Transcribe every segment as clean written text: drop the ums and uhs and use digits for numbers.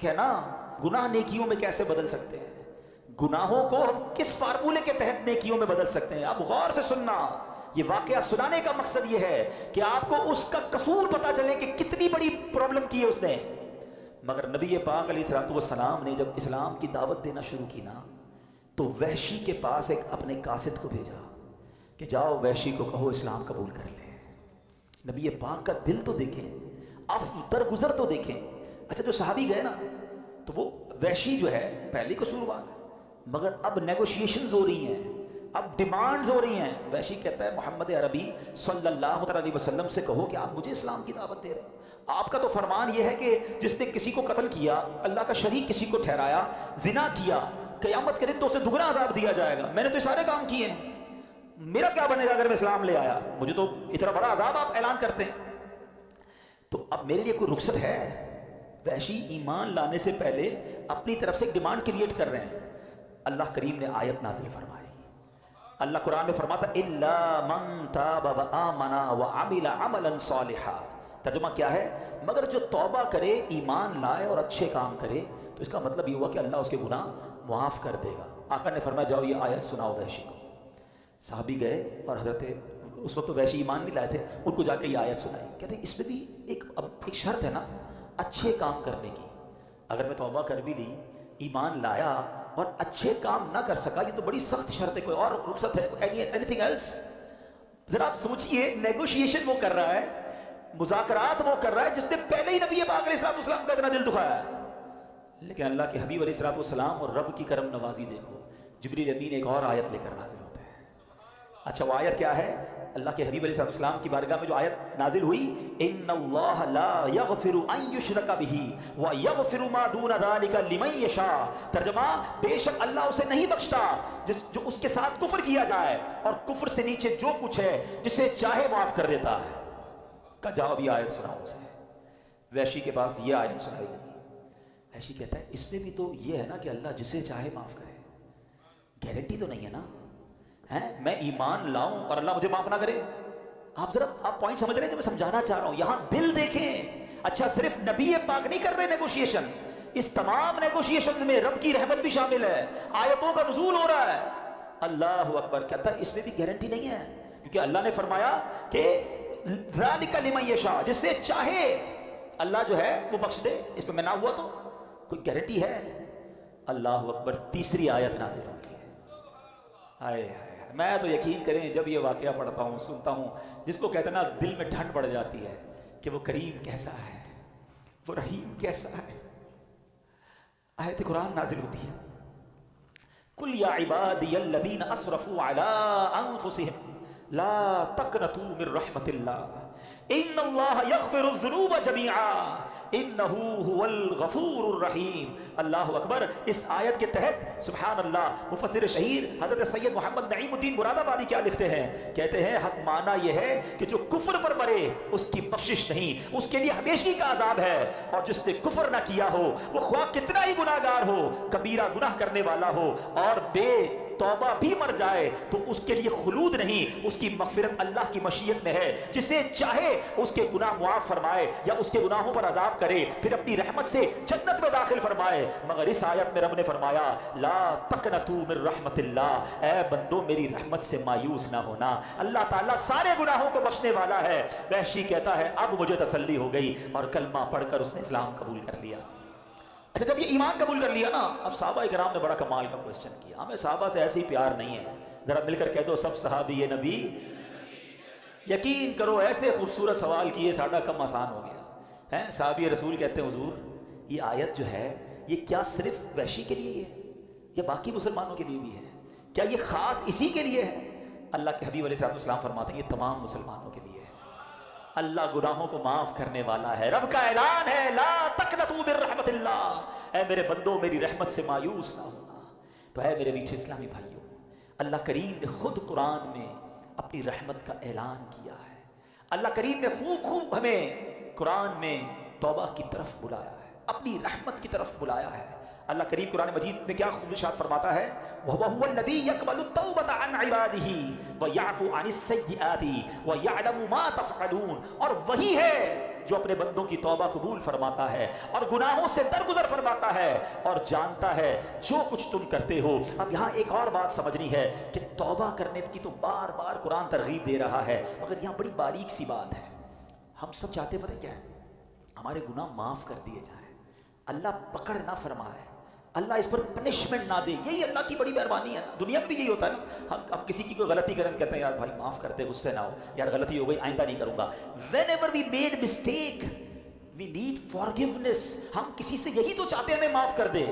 کہ نا گناہ نیکیوں میں کیسے بدل سکتے ہیں، گناہوں کو ہم کس فارمولے کے تحت نیکیوں میں بدل سکتے ہیں. اب غور سے سننا، یہ واقعہ سنانے کا مقصد یہ ہے کہ آپ کو اس کا قصور پتا چلے کہ کتنی بڑی پرابلم کی ہے اس نے. مگر نبی پاک علیہ السلام نے جب اسلام کی دعوت دینا شروع کی نا تو وحشی کے پاس ایک اپنے قاصد کو بھیجا کہ جاؤ وحشی کو کہو اسلام قبول کر لے. نبی پاک کا دل تو دیکھیں، درگزر تو دیکھیں. اچھا جو صحابی گئے نا تو وہ وحشی جو ہے پہلی قصوروار ہے، مگر اب نیگوشیشنز ہو رہی ہیں، اب ڈیمانڈز ہو رہی ہیں. وحشی کہتا ہے محمد عربی صلی اللہ علیہ وسلم سے کہو کہ آپ مجھے اسلام کی دعوت دے رہے ہیں. آپ کا تو فرمان یہ ہے کہ جس نے کسی کو قتل کیا، اللہ کا شریک کسی کو ٹھہرایا، زنا کیا، قیامت کے دن تو اسے دگنا عذاب دیا جائے گا. میں نے تو یہ سارے کام کیے ہیں، میرا کیا بنے گا اگر میں اسلام لے آیا؟ مجھے تو اتنا بڑا عذاب آپ اعلان کرتے ہیں. تو اب میرے لیے کوئی رخصت ہے؟ وحشی ایمان لانے سے پہلے اپنی طرف سے ایک ڈیمانڈ کریٹ کر رہے ہیں. اللہ کریم نے آیت نازل فرمائی. اللہ قرآن میں فرماتا الا من تاب وآمن وعمل عملا صالحا. ترجمہ کیا ہے؟ مگر جو توبہ کرے، ایمان لائے اور اچھے کام کرے. تو اس کا مطلب یہ ہوا کہ اللہ اس کے گناہ معاف کر دے گا. آقا نے فرمایا جاؤ یہ آیت سناؤ وحشی کو. صحابی گئے اور حضرت اس وقت تو وحشی ایمان نہیں لائے تھے، ان کو جا کے یہ آیت سنائی. کہتے ہیں اس میں بھی ایک شرط ہے نا اچھے کام کرنے کی. اگر میں توبہ کر بھی لی، ایمان لایا اور اچھے کام نہ کر سکا، یہ تو بڑی سخت شرط ہے. کوئی اور رخصت ہے؟ Anything else? ذرا آپ سوچئے، نیگوشیشن وہ کر رہا ہے، مذاکرات وہ کر رہا ہے جس نے پہلے ہی نبی پاک علیہ السلام کا اتنا دل دکھایا ہے. لیکن اللہ کے حبیب علیہ السلام اور رب کی کرم نوازی دیکھو، جبریل امین ایک اور آیت لے کر نازل ہوتے ہیں. اچھا وہ آیت کیا ہے؟ اللہ کے حبیب علیہ السلام کی بارگاہ میں جو آیت نازل ہوئی، ان اللہ لا یغفر ان یشرک بہ ویغفر ما دون ذلک لمن یشاء. ترجمہ، بے شک اللہ اسے نہیں بخشتا جو اس کے ساتھ کفر کیا جائے، اور کفر سے نیچے جو کچھ ہے جسے چاہے معاف کر دیتا ہے. کہ جاؤ ابھی آیت سناؤ اسے. وحشی کے پاس یہ آیت سنائی گئی. وحشی کہتا ہے اس میں بھی تو یہ ہے نا کہ اللہ جسے چاہے معاف کرے. گارنٹی تو نہیں ہے نا میں ایمان لاؤں اور اللہ مجھے معاف نہ کرے. آپ ذرا پوائنٹ سمجھ رہے ہیں جو میں سمجھانا چاہ رہا ہوں؟ یہاں دل دیکھیں. اچھا صرف نبی پاک نہیں کر رہے نیگوشیشن، اس تمام نیگوشیشنز میں رب کی رحمت بھی شامل ہے، آیتوں کا نزول ہو رہا ہے. اللہ اکبر. کہتا ہے اس میں بھی گارنٹی نہیں ہے، کیونکہ اللہ نے فرمایا کہ ذالک لمن یشاء، جس سے چاہے اللہ جو ہے وہ بخش دے. اس پہ میں نہ ہوا تو کوئی گارنٹی ہے؟ اللہ اکبر. تیسری آیت نازل ہوگی. ہائے ہائے، میں تو یقین کریں جب یہ واقعہ پڑھتا ہوں، سنتا ہوں، جس کو کہتے ہیں نا دل میں ٹھنڈ پڑ جاتی ہے کہ وہ کریم کیسا ہے، وہ رحیم کیسا ہے. آیت قرآن نازل ہوتی ہے، قل یا عبادی الذین اسرفوا علی انفسہم لا تقنطوا من رحمت اللہ ان اللہ یغفر الذنوب جمیعا انہ هو الغفور الرحیم. اللہ اکبر. اس آیت کے تحت سبحان اللہ مفسر شہیر حضرت سید محمد نعیم الدین مراد آبادی کیا لکھتے ہیں؟ کہتے ہیں حق معنی یہ ہے کہ جو کفر پر مرے اس کی بخشش نہیں، اس کے لیے ہمیشگی کا عذاب ہے. اور جس نے کفر نہ کیا ہو، وہ خواہ کتنا ہی گناہ گار ہو، کبیرہ گناہ کرنے والا ہو اور بے توبہ بھی مر جائے، تو اس کے لیے خلود نہیں، اس کی مغفرت اللہ کی مشیت میں ہے. جسے چاہے اس کے گناہ معاف فرمائے یا اس کے گناہوں پر عذاب کرے، پھر اپنی رحمت سے جنت میں داخل فرمائے. مگر اس آیت میں رب نے فرمایا لا تقنطوا من رحمت اللہ، اے بندو میری رحمت سے مایوس نہ ہونا، اللہ تعالیٰ سارے گناہوں کو بخشنے والا ہے. وحشی کہتا ہے اب مجھے تسلی ہو گئی، اور کلمہ پڑھ کر اس نے اسلام قبول کر لیا. اچھا جب یہ ایمان قبول کر لیا نا، اب صحابہ کرام نے بڑا کمال کا کوسچن کیا. ہمیں صحابہ سے ایسے ہی پیار نہیں ہے. ذرا مل کر کہہ دو سب صحابی نبی. یقین کرو ایسے خوبصورت سوال کیے ساڈا کم آسان ہو گیا ہے. صحابی رسول کہتے ہیں حضور یہ آیت جو ہے یہ کیا صرف وحشی کے لیے ہے یا باقی مسلمانوں کے لیے بھی ہے؟ کیا یہ خاص اسی کے لیے ہے؟ اللہ کے حبیب علیہ السلام فرماتے ہیں یہ تمام مسلمانوں کے لیے ہے. اللہ گناہوں کو معاف کرنے والا ہے. رب کا اعلان ہے لا تقنطوا من رحمت اللہ، اے میرے بندوں میری رحمت سے مایوس نہ ہونا. تو ہے میرے میٹھے اسلامی بھائیوں، اللہ کریم نے خود قرآن میں اپنی رحمت کا اعلان کیا ہے. اللہ کریم نے خوب ہمیں قرآن میں توبہ کی طرف بلایا ہے، اپنی رحمت کی طرف بلایا ہے. اللہ کریم قرآن مجید میں کیا خوب ارشاد فرماتا ہے، وَهُوَ الَّذِي يَقْبَلُ التَّوْبَةَ عَنْ عِبَادِهِ وَيَعْفُو عَنِ السَّيِّئَاتِ وَيَعْلَمُ مَا تَفْعَلُونَ. اور وہی ہے جو اپنے بندوں کی توبہ قبول فرماتا ہے اور گناہوں سے درگزر فرماتا ہے اور جانتا ہے جو کچھ تم کرتے ہو۔ اب یہاں ایک اور بات سمجھنی ہے کہ توبہ کرنے کی تو بار بار قرآن ترغیب دے رہا ہے، مگر یہاں بڑی باریک سی بات ہے۔ ہم سب چاہتے پتہ کیا ہے؟ ہمارے گناہ معاف کر دیے جائیں، اللہ پکڑ نہ فرمائے، اللہ اس پر پنشمنٹ نہ دے۔ یہی اللہ کی بڑی مہربانی ہے نا، دنیا میں بھی یہی ہوتا ہے نا۔ ہم کسی کی کوئی غلطی کریں کہتے ہیں یار بھائی معاف کر دے، غصے نہ ہو، یار غلطی ہو گئی آئندہ نہیں کروں گا۔ whenever we made mistake we need forgiveness۔ ہم کسی سے یہی تو چاہتے ہیں ہمیں معاف کر دے،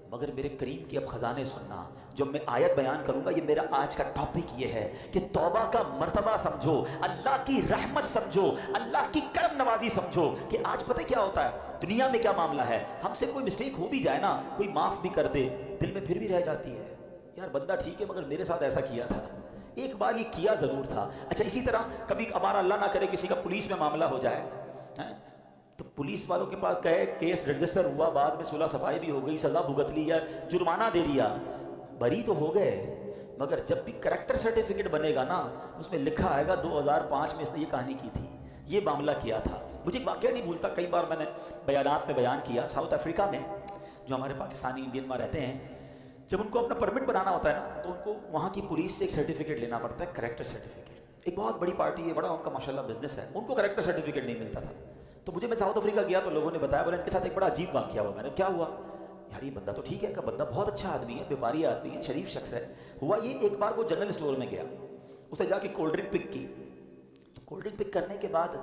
مگر میرے کریم کے اب خزانے سننا، جو میں آیت بیان کروں گا، یہ میرا آج کا ٹاپک یہ ہے کہ توبہ کا مرتبہ سمجھو، اللہ کی رحمت سمجھو، اللہ کی کرم نوازی سمجھو۔ کہ آج پتہ کیا ہوتا ہے دنیا میں، کیا معاملہ ہے، ہم سے کوئی مسٹیک ہو بھی جائے نا، کوئی معاف بھی کر دے، دل میں پھر بھی رہ جاتی ہے یار بندہ ٹھیک ہے مگر میرے ساتھ ایسا کیا تھا، ایک بار یہ کیا ضرور تھا۔ اچھا اسی طرح کبھی ہمارا اللہ نہ کرے کسی کا پولیس میں معاملہ ہو جائے، تو پولیس والوں کے پاس کہے کیس رجسٹر ہوا، بعد میں صلح صفائی بھی ہو گئی، سزا بھگت لی یا جرمانہ دے دیا، بری تو ہو گئے، مگر جب بھی کریکٹر سرٹیفکیٹ بنے گا نا، اس میں لکھا آئے گا 2005 میں اس نے یہ کہانی کی تھی، یہ معاملہ کیا تھا۔ مجھے ایک واقعہ نہیں بھولتا، کئی بار میں نے بیانات میں بیان کیا، ساؤتھ افریقہ میں جو ہمارے پاکستانی انڈین میں رہتے ہیں، جب ان کو اپنا پرمٹ بنانا ہوتا ہے نا، تو ان کو وہاں کی پولیس سے ایک سرٹیفکیٹ لینا پڑتا ہے، کریکٹر سرٹیفکیٹ۔ ایک بہت بڑی پارٹی ہے، بڑا ان کا ماشاءاللہ بزنس ہے، ان کو کریکٹر سرٹیفکیٹ نہیں ملتا تھا۔ تو مجھے میں ساؤتھ افریقہ گیا تو لوگوں نے بتایا، بولے ان کے ساتھ ایک بڑا عجیب واقعہ ہوا۔ میں نے کیا ہوا؟ یار یہ بندہ تو ٹھیک ہے، کہ بندہ بہت اچھا آدمی ہے، بیپاری آدمی ہے، شریف شخص ہے۔ ہوا یہ ایک بار وہ جنرل اسٹور میں گیا، اس نے جا کے کولڈ ڈرنک پک کی، تو کولڈ ڈرنک پک کرنے کے بعد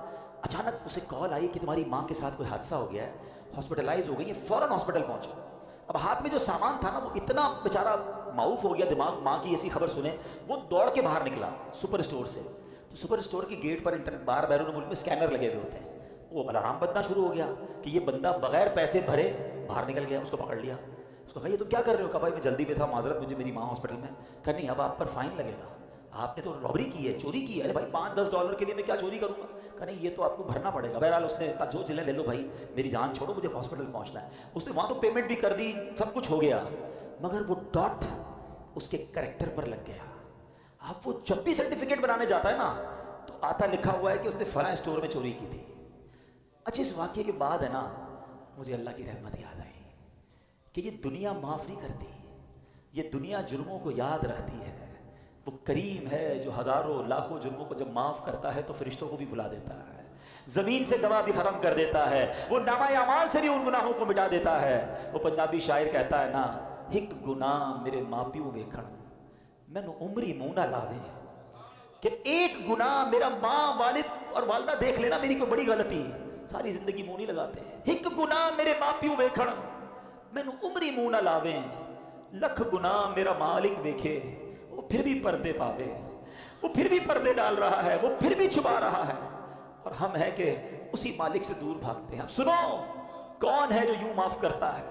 اچانک اسے کال آئی کہ تمہاری ماں کے ساتھ کوئی حادثہ ہو گیا ہے، ہاسپٹلائز ہو گئی ہے، فوراً ہاسپٹل پہنچو۔ اب ہاتھ میں جو سامان تھا نا، وہ اتنا بیچارہ معاوف ہو گیا دماغ، ماں کی ایسی خبر سنے وہ دوڑ کے باہر نکلا سپر اسٹور سے۔ تو سپر اسٹور کی گیٹ پر باہر بیرون ملک میں اسکینر لگے ہوئے ہوتے ہیں، وہ الارم بجنا شروع ہو گیا کہ یہ بندہ بغیر پیسے بھرے باہر نکل گیا۔ اس کو پکڑ لیا، اس کو کہا یہ تم کیا کر رہے ہو؟ کہا بھائی میں جلدی میں تھا، معذرت، مجھے میری ماں ہاسپٹل میں۔ کہا نہیں اب آپ پر فائن لگے گا، آپ نے تو رابری کی ہے، چوری کی ہے۔ ارے بھائی $5-10 کے لیے میں کیا چوری کروں گا؟ کہا نہیں یہ تو آپ کو بھرنا پڑے گا۔ بہرحال اس نے کہا جو چلے لے لو بھائی، میری جان چھوڑو، مجھے ہاسپٹل پہنچنا ہے۔ اس نے وہاں تو پیمنٹ بھی کر دی، سب کچھ ہو گیا، مگر وہ ڈاٹ اس کے کریکٹر پر لگ گیا۔ اب وہ جب بھی سرٹیفکیٹ بنانے جاتا ہے نا، تو آتا لکھا ہوا ہے کہ اس نے فلاں اسٹور میں چوری کی تھی۔ اچھا اس واقعے کے بعد ہے نا، مجھے اللہ کی رحمت یاد آئی کہ یہ دنیا معاف نہیں کرتی، یہ دنیا جرموں کو یاد رکھتی ہے۔ وہ کریم ہے جو ہزاروں لاکھوں جرموں کو جب معاف کرتا ہے تو فرشتوں کو بھی بلا دیتا ہے، زمین سے گواہ بھی ختم کر دیتا ہے، وہ نامہ اعمال سے بھی ان گناہوں کو مٹا دیتا ہے۔ وہ پنجابی شاعر کہتا ہے نا، ایک گناہ میرے ماں پیو ویکھن مینوں عمری منہ نہ لاوے، کہ ایک گناہ میرا ماں والد اور والدہ دیکھ لینا میری کوئی بڑی غلطی، ساری زندگی منہ نہیں لگاتے۔ ایک گناہ میرے ماں پیو ویکھن مینوں عمری منہ نہ لاویں، لکھ گناہ میرا مالک ویکھے وہ پھر بھی پردے پاوے، وہ پھر بھی پردے ڈال رہا ہے، وہ پھر بھی چھپا رہا ہے، اور ہم ہیں کہ اسی مالک سے دور بھاگتے ہیں۔ سنو کون ہے جو یوں معاف کرتا ہے؟